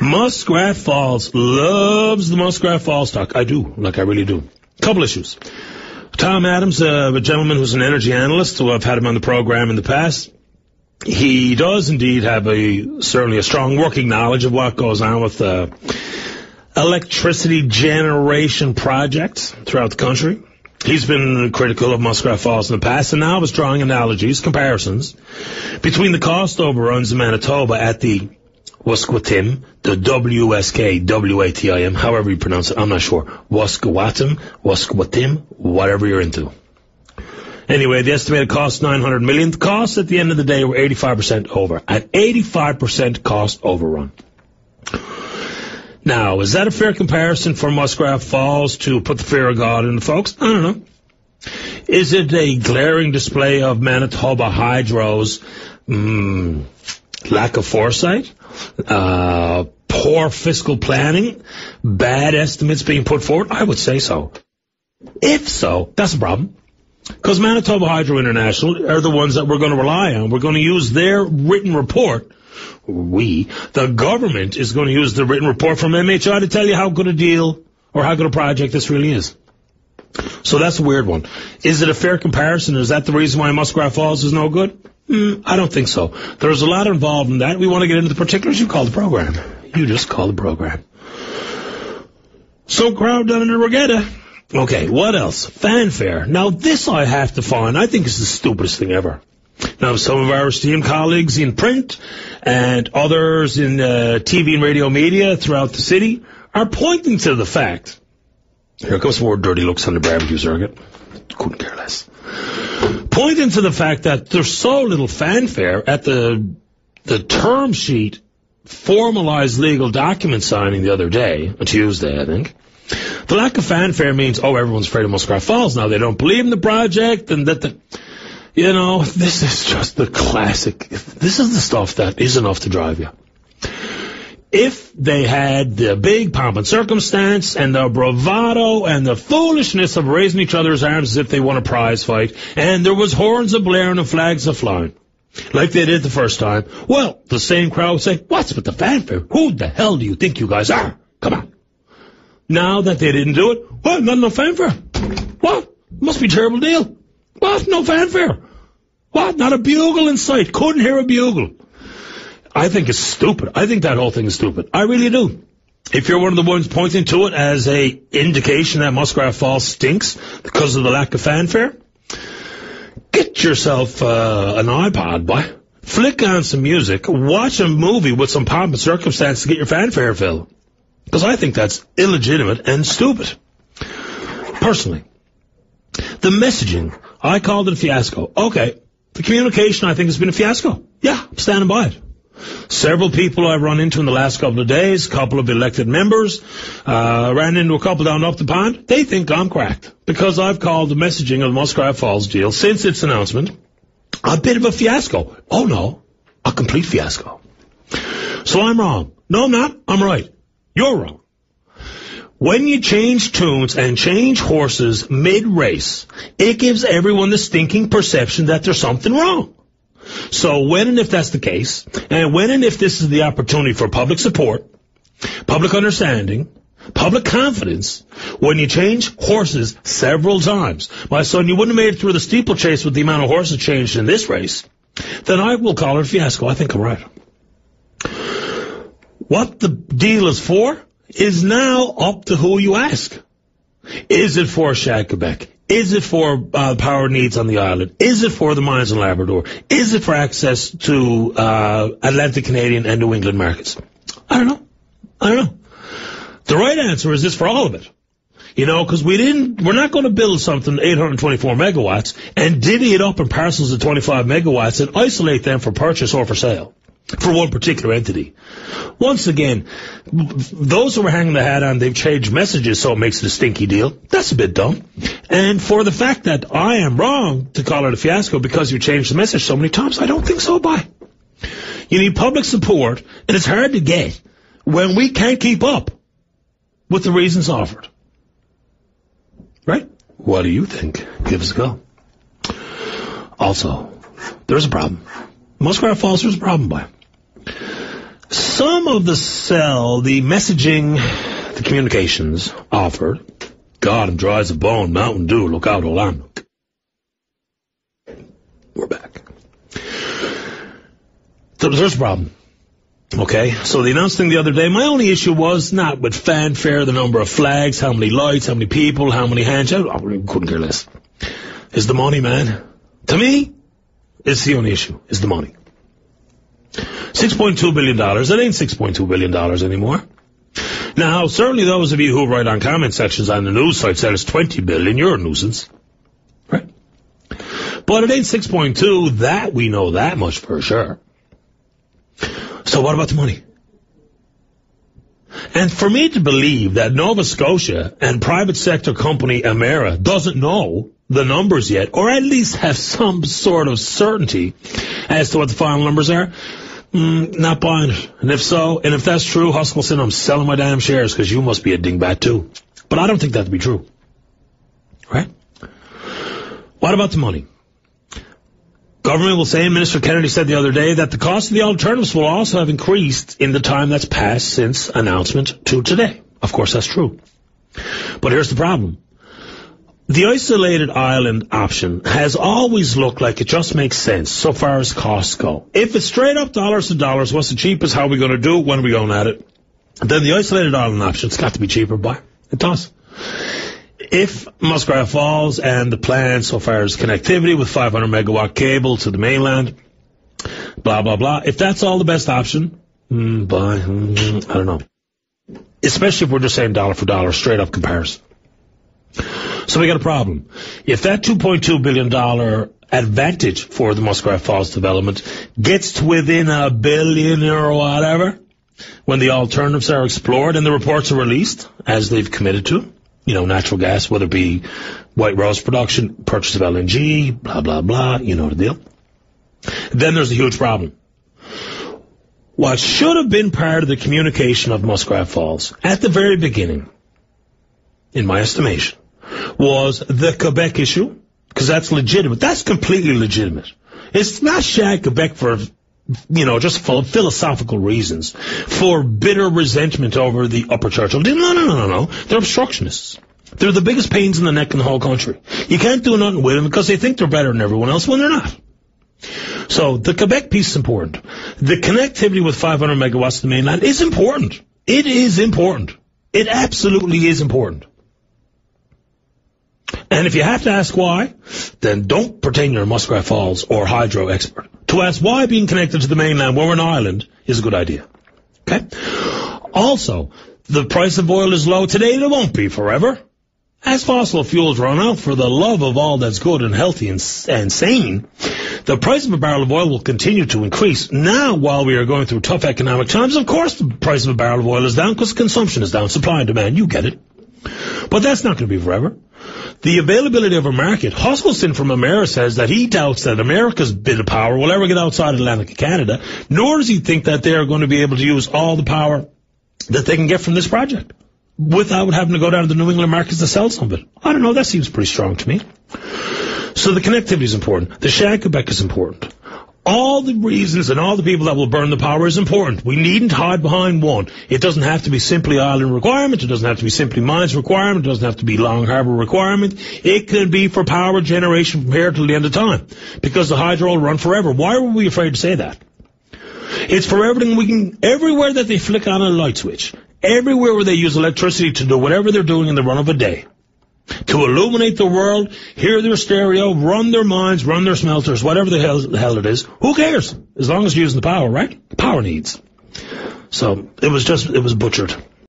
Muskrat Falls loves the Muskrat Falls talk. I do, like I really do. Couple issues. Tom Adams, a gentleman who's an energy analyst, who I've had him on the program in the past, he does indeed have certainly a strong working knowledge of what goes on with electricity generation projects throughout the country. He's been critical of Muskrat Falls in the past, and now is drawing analogies, comparisons, between the cost overruns in Manitoba at the Wuskwatim, the WSKWATIM, however you pronounce it, I'm not sure. Wuskwatim, whatever you're into. Anyway, the estimated cost, $900 million. The costs at the end of the day were 85% over. An 85% cost overrun. Now, is that a fair comparison for Muskrat Falls to put the fear of God into folks? I don't know. Is it a glaring display of Manitoba Hydro's lack of foresight? Poor fiscal planning? Bad estimates being put forward? I would say so. If so, that's a problem. Because Manitoba Hydro International are the ones that we're going to rely on. We're going to use their written report. The government is going to use the written report from MHI to tell you how good a deal or how good a project this really is. So that's a weird one. Is it a fair comparison? Is that the reason why Muskrat Falls is no good? I don't think so. There's a lot involved in that. We want to get into the particulars. You call the program. You just call the program. So crowd down in the regatta. Okay, what else? Fanfare. Now this I have to find. I think it's the stupidest thing ever. Now some of our esteemed colleagues in print and others in TV and radio media throughout the city are pointing to the fact. Here comes more dirty looks on the barbecue circuit. Couldn't care less. Pointing to the fact that there's so little fanfare at the term sheet formalized legal document signing the other day, on Tuesday, I think. The lack of fanfare means, everyone's afraid of Muskrat Falls now. They don't believe in the project, and this is just the classic. This is the stuff that is enough to drive you. If they had the big pomp and circumstance and the bravado and the foolishness of raising each other's arms as if they won a prize fight, and there was horns a blaring and flags a flying, like they did the first time, well, the same crowd would say, what's with the fanfare? Who the hell do you think you guys are? Come on. Now that they didn't do it, what? Not enough fanfare? What? Must be a terrible deal. What? No fanfare? What? Not a bugle in sight. Couldn't hear a bugle. I think it's stupid. I think that whole thing is stupid. I really do. If you're one of the ones pointing to it as a indication that Muskrat Falls stinks because of the lack of fanfare, get yourself an iPod, boy. Flick on some music. Watch a movie with some pomp and circumstance to get your fanfare filled. Because I think that's illegitimate and stupid. Personally. The messaging, I called it a fiasco. Okay. The communication, I think, has been a fiasco. Yeah, I'm standing by it. Several people I've run into in the last couple of days, a couple of elected members, ran into a couple down up the pond. They think I'm cracked because I've called the messaging of the Muskrat Falls deal since its announcement a bit of a fiasco. Oh, no, a complete fiasco. So I'm wrong. No, I'm not. I'm right. You're wrong. When you change tunes and change horses mid-race, it gives everyone the stinking perception that there's something wrong. So when and if that's the case, and when and if this is the opportunity for public support, public understanding, public confidence, when you change horses several times, my son, you wouldn't have made it through the steeplechase with the amount of horses changed in this race, then I will call it a fiasco. I think I'm right. What the deal is for is now up to who you ask. Is it for Shag Quebec? Is it for power needs on the island? Is it for the mines in Labrador? Is it for access to Atlantic Canadian and New England markets? I don't know. The right answer is this for all of it. Because we're not going to build something 824 megawatts and divvy it up in parcels of 25 megawatts and isolate them for purchase or for sale for one particular entity. Once again, those who are hanging the hat on, they've changed messages, so it makes it a stinky deal. That's a bit dumb. And for the fact that I am wrong to call it a fiasco because you changed the message so many times, I don't think so, bye. You need public support, and it's hard to get when we can't keep up with the reasons offered. Right? What do you think? Give us a go. Also, there's a problem. Muskrat Falls, there's a problem, boy. Some of the messaging, the communications offered, God, I'm dry as a bone, Mountain Dew, look out, hold on. We're back. So there's a problem. Okay, so the announced thing the other day, my only issue was not with fanfare, the number of flags, how many lights, how many people, how many hands. I couldn't care less. It's the money, man. To me, it's the only issue, is the money. $6.2 billion. It ain't $6.2 billion anymore. Now, certainly those of you who write on comment sections on the news site said it's $20 billion. You're a nuisance. Right? But it ain't 6.2. That we know that much for sure. So what about the money? And for me to believe that Nova Scotia and private sector company Emera doesn't know the numbers yet, or at least have some sort of certainty as to what the final numbers are, not buying it. And if so, and if that's true, Huskelson, I'm selling my damn shares because you must be a dingbat too. But I don't think that to be true. Right? What about the money? Government will say, Minister Kennedy said the other day, that the cost of the alternatives will also have increased in the time that's passed since announcement to today. Of course, that's true. But here's the problem. The isolated island option has always looked like it just makes sense so far as costs go. If it's straight up dollars to dollars, what's the cheapest, how are we going to do it, when are we going at it? Then the isolated island option's got to be cheaper, but it does. If Muskrat Falls and the plan so far as connectivity with 500 megawatt cable to the mainland, blah, blah, blah, if that's all the best option, I don't know. Especially if we're just saying dollar for dollar, straight up comparison. So we got a problem. If that $2.2 billion advantage for the Muskrat Falls development gets to within $1 billion or whatever, when the alternatives are explored and the reports are released, as they've committed to, you know, natural gas, whether it be White Rose production, purchase of LNG, blah, blah, blah, you know the deal. Then there's a huge problem. What should have been part of the communication of Muskrat Falls at the very beginning, in my estimation, was the Quebec issue, because that's legitimate. That's completely legitimate. It's not shag Quebec for, you know, just for philosophical reasons, for bitter resentment over the Upper Churchill. No. They're obstructionists. They're the biggest pains in the neck in the whole country. You can't do nothing with them because they think they're better than everyone else when they're not. So the Quebec piece is important. The connectivity with 500 megawatts to the mainland is important. It is important. It absolutely is important. And if you have to ask why, then don't pretend you're a Muskrat Falls or hydro expert. To ask why being connected to the mainland when we're an island is a good idea. Okay? Also, the price of oil is low today. It won't be forever. As fossil fuels run out, for the love of all that's good and healthy and sane, the price of a barrel of oil will continue to increase. Now, while we are going through tough economic times, of course the price of a barrel of oil is down because consumption is down, supply and demand, you get it. But that's not going to be forever. The availability of a market, Huskelson from Emera says that he doubts that America's bit of power will ever get outside Atlantic Canada, nor does he think that they are going to be able to use all the power that they can get from this project without having to go down to the New England markets to sell some of it. I don't know, that seems pretty strong to me. So the connectivity is important. The Shag Quebec is important. All the reasons and all the people that will burn the power is important. We needn't hide behind one. It doesn't have to be simply island requirement. It doesn't have to be simply mines requirement. It doesn't have to be Long Harbour requirement. It can be for power generation from here till the end of time, because the hydro will run forever. Why were we afraid to say that? It's for everything we can, everywhere that they flick on a light switch, everywhere where they use electricity to do whatever they're doing in the run of a day, to illuminate the world, hear their stereo, run their mines, run their smelters, whatever the hell it is. Who cares? As long as you're using the power, right? Power needs. So it was butchered.